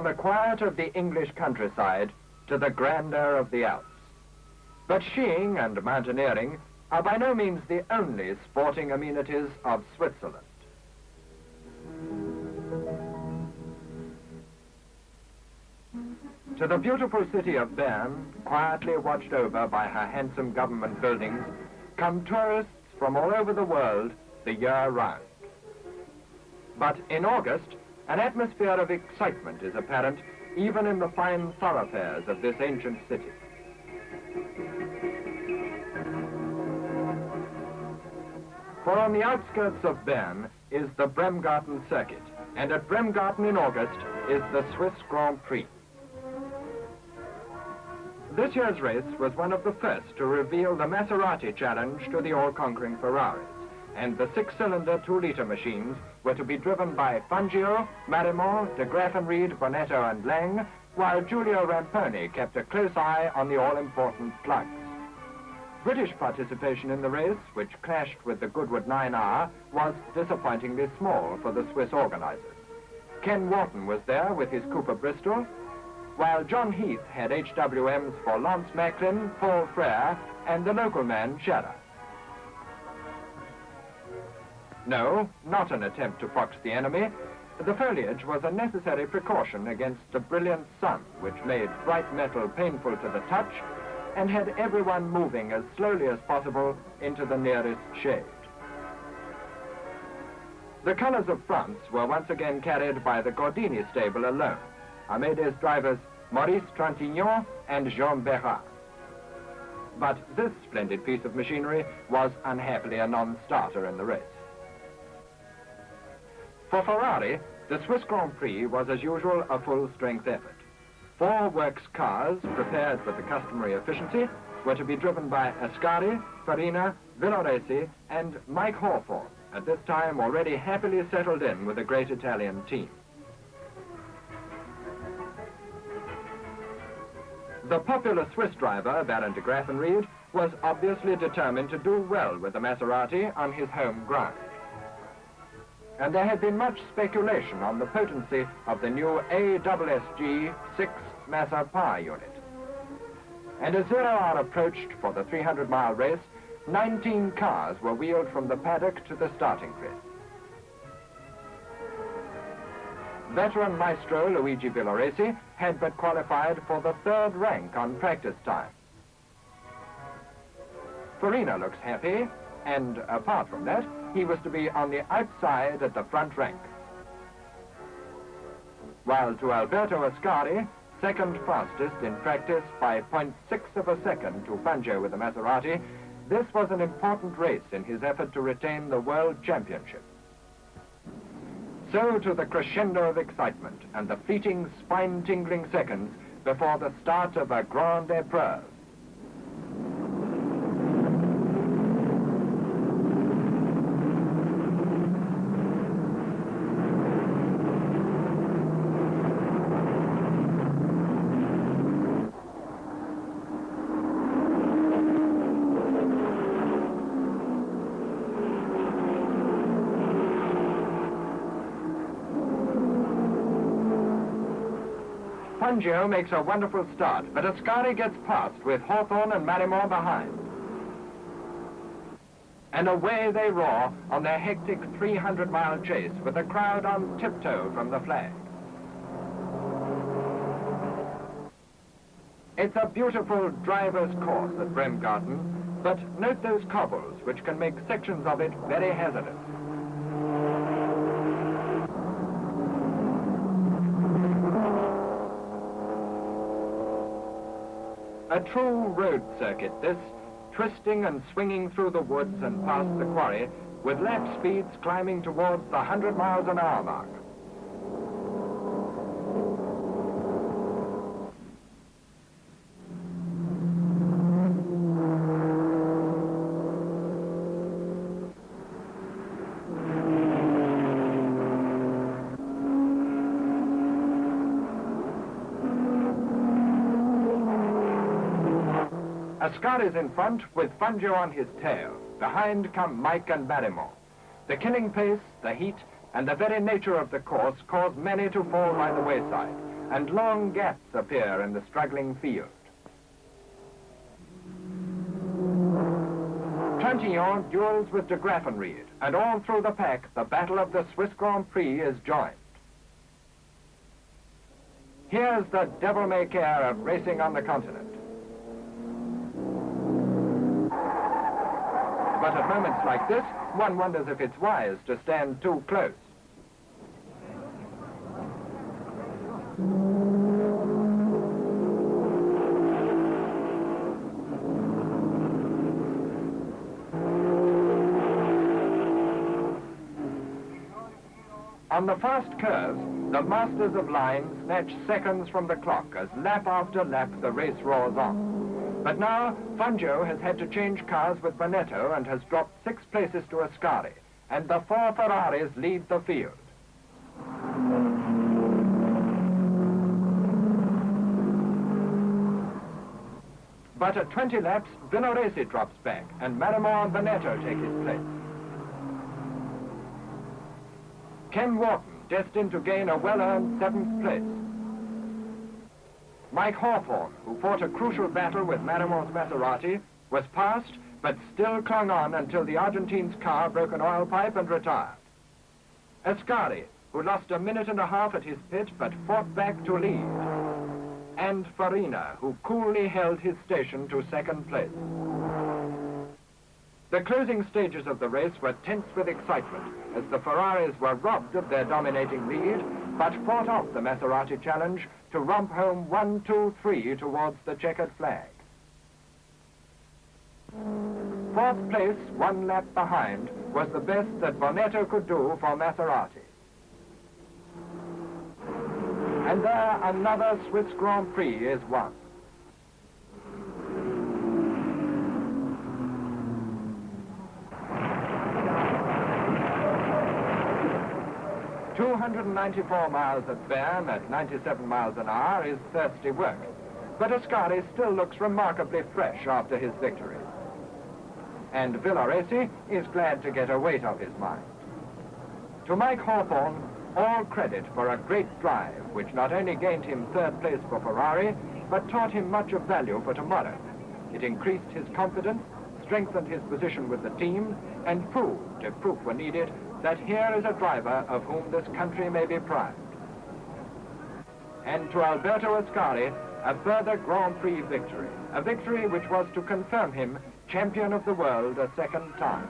the quiet of the English countryside to the grandeur of the Alps. But skiing and mountaineering are by no means the only sporting amenities of Switzerland. To the beautiful city of Bern, quietly watched over by her handsome government buildings, come tourists from all over the world the year round. But in August, an atmosphere of excitement is apparent even in the fine thoroughfares of this ancient city. For on the outskirts of Bern is the Bremgarten circuit, and at Bremgarten in August is the Swiss Grand Prix. This year's race was one of the first to reveal the Maserati challenge to the all-conquering Ferraris, and the six-cylinder 2-liter machines were to be driven by Fangio, Marimont, de Graffenried, Bonetto and Lang, while Giulio Ramponi kept a close eye on the all-important plugs. British participation in the race, which clashed with the Goodwood 9R, was disappointingly small for the Swiss organizers. Ken Wharton was there with his Cooper Bristol, while John Heath had HWMs for Lance Macklin, Paul Frere, and the local man, Scherer. No, not an attempt to fox the enemy. The foliage was a necessary precaution against the brilliant sun, which made bright metal painful to the touch and had everyone moving as slowly as possible into the nearest shade. The colors of France were once again carried by the Gordini stable alone, Amédée's drivers Maurice Trintignant and Jean Berrat. But this splendid piece of machinery was unhappily a non-starter in the race. For Ferrari, the Swiss Grand Prix was as usual a full-strength effort. 4 works cars, prepared with the customary efficiency, were to be driven by Ascari, Farina, Villoresi and Mike Hawthorne, at this time already happily settled in with a great Italian team. The popular Swiss driver, Baron de Graffenried, was obviously determined to do well with the Maserati on his home ground. And there had been much speculation on the potency of the new ASSG 6 Massa power unit. And as 0 hour approached for the 300-mile race, 19 cars were wheeled from the paddock to the starting grid. Veteran maestro Luigi Villoresi had but qualified for the 3rd rank on practice time. Farina looks happy, and apart from that, he was to be on the outside at the front rank. While to Alberto Ascari, 2nd fastest in practice by 0.6 of a second to Fangio with the Maserati, this was an important race in his effort to retain the World Championship. So to the crescendo of excitement and the fleeting, spine-tingling seconds before the start of a grande épreuve. Fangio makes a wonderful start, but Ascari gets past with Hawthorne and Marimont behind. And away they roar on their hectic 300-mile chase with the crowd on tiptoe from the flag. It's a beautiful driver's course at Bremgarten, but note those cobbles, which can make sections of it very hazardous. A true road circuit, this, twisting and swinging through the woods and past the quarry, with lap speeds climbing towards the 100 miles an hour mark. Ascari's in front with Fangio on his tail. Behind come Mike and Marimont. The killing pace, the heat, and the very nature of the course caused many to fall by the wayside. and long gaps appear in the struggling field. Trantillon duels with de Graffenried, and all through the pack, the battle of the Swiss Grand Prix is joined. Here's the devil-may-care of racing on the continent. But at moments like this, one wonders if it's wise to stand too close. On the fast curves, the masters of line snatch seconds from the clock as lap after lap the race roars on. But now, Fangio has had to change cars with Bonetto and has dropped 6 places to Ascari, and the 4 Ferraris lead the field. But at 20 laps, Villoresi drops back, and Marimon and Bonetto take his place. Ken Wharton, destined to gain a well-earned 7th place. Mike Hawthorne, who fought a crucial battle with Marimon's Maserati, was passed, but still clung on until the Argentine's car broke an oil pipe and retired. Ascari, who lost a minute and a half at his pit, but fought back to lead. And Farina, who coolly held his station to 2nd place. The closing stages of the race were tense with excitement, as the Ferraris were robbed of their dominating lead, but fought off the Maserati challenge to romp home 1, 2, 3 towards the checkered flag. 4th place, 1 lap behind, was the best that Bonetto could do for Maserati. And there another Swiss Grand Prix is won. "294 miles at Bern at 97 miles an hour is thirsty work, but Ascari still looks remarkably fresh after his victory. And Villoresi is glad to get a weight off his mind. To Mike Hawthorne, all credit for a great drive, which not only gained him 3rd place for Ferrari, but taught him much of value for tomorrow. It increased his confidence, strengthened his position with the team, and proved, if proof were needed, that here is a driver of whom this country may be proud. And to Alberto Ascari, a further Grand Prix victory, a victory which was to confirm him champion of the world a 2nd time.